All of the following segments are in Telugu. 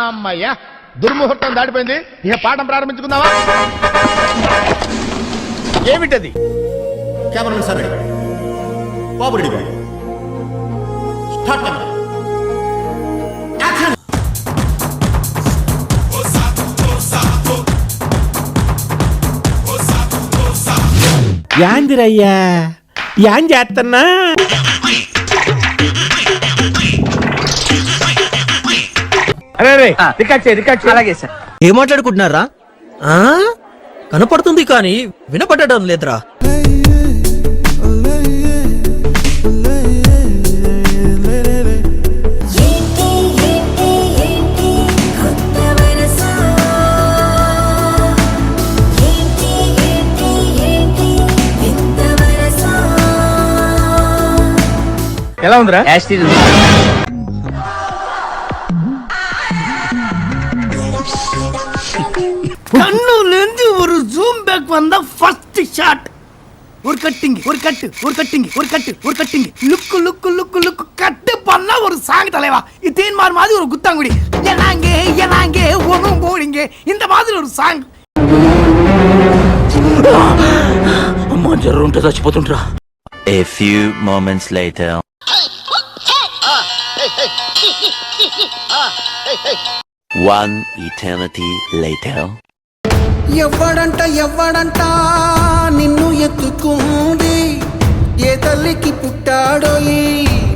అమ్మయ్యా, దుర్ముహూర్తం దాటిపోయింది. ఇక పాఠం ప్రారంభించుకుందామా? ఏమిటది? కెమెరామెన్ సార్ రెడీ, బాబు రెడీ, బాబు స్టార్ట్ కెమెరా యాక్షన్. యాందిరయ్యా, యాం చేస్తున్నా? అలాగే సార్. ఏం మాట్లాడుకుంటున్నారా? కనపడుతుంది కానీ వినపడడం లేదురా. ఎలా ఉందిరా? கண்ணுலேருந்து ஒரு ஜூம் பேக் வந்தா ஃபர்ஸ்ட் ஷாட். ஒரு கட்டிங் ஒரு கட்டு ஒரு கட்டிங் ஒரு கட்டு ஒரு கட்டிங் லுக்கு லுக்கு லுக்கு லுக்கு கட்டு பண்ணா ஒரு சாங் தலைவா. இத்தேன் மாதிரி ஒரு குத்தாங்குடி எனாங்கே ஒன்றும் போடிங்க இந்த மாதிரி ஒரு சாங். అమ్మా జ్వరం ఉంటే చచ్చిపోతుంటరా. A few moments later. One eternity later. ఎవ్వడంట నిన్ను ఎత్తుకుంది, ఏ తల్లికి పుట్టాడో ఈ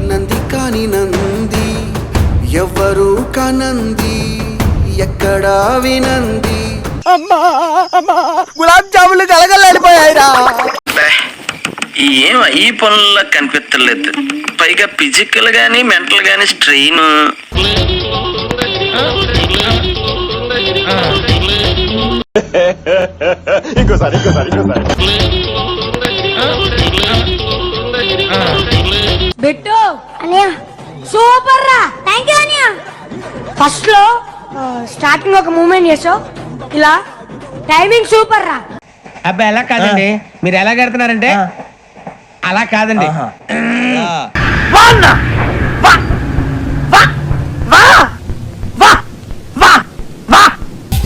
నంది కాని నంది, ఎవ్వరు కానంది ఎక్కడా వినంది. అమ్మా గులాబ్ జాములు కలగలేడిపోయాయిరా. ఏం ఈ పనుల్లో కనిపించలేదు. పైగా ఫిజికల్ గానీ మెంటల్ గానీ స్ట్రెయిన్. ఇంకోసారి బిట్టు అనియా సూపర్ రా. థాంక్యూ అనియా. ఫస్ట్ లో స్టార్టింగ్ ఒక మూమెంట్ చేసావు, ఇలా టైమింగ్ సూపర్ రా. అబ్బా ఎలా కాదండి, మీరు ఎలా కడుతున్నారంటే అలా కాదండి.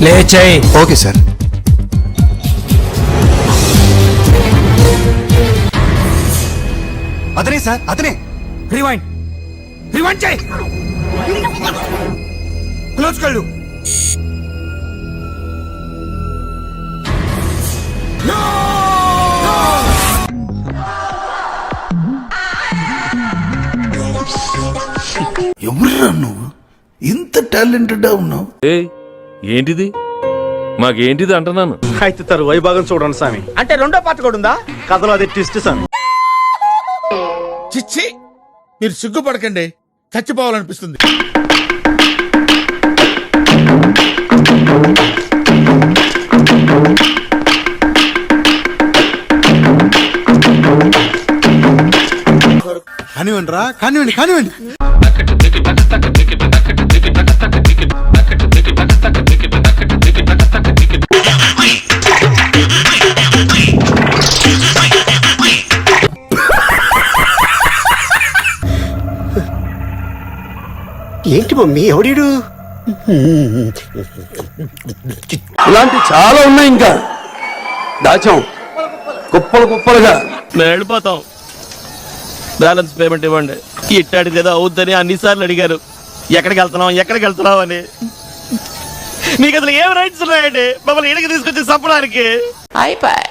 లేచాయి. Okay sir. అతనే సార్, అతనే. రివైండ్ రివైండ్ చేయి. క్లోజ్ కళ్ళు. ఎవరురా నువ్వు, ఇంత టాలెంటెడ్ ఉన్నావు? ఏంటిది? మాకేంటిది అంటున్నాను. అయితే తరువాయి భాగం చూడండి స్వామి. అంటే రెండో పాట కూడా ఉందా? కథలో అది ట్విస్ట్ స్వామి. చిచ్చి, మీరు సిగ్గుపడకండి, చచ్చిపోవాలనిపిస్తుంది. కానివ్వండి రా, కానివ్వండి. ఏంటి మమ్మీ, ఎవడీడు? ఇలాంటి చాలా ఉన్నాయి, ఇంకా దాచాం కుప్పలుగా. మేము వెళ్ళిపోతాం, బ్యాలెన్స్ పేమెంట్ ఇవ్వండి. ఇట్టాడిది ఏదో అవుద్దని అన్నిసార్లు అడిగారు. ఎక్కడికి వెళ్తున్నాం అని. మీకు అసలు ఏం రైట్స్ ఉన్నాయండి మమ్మల్ని ఇడికి తీసుకొచ్చి చంపడానికి? అయిపోయి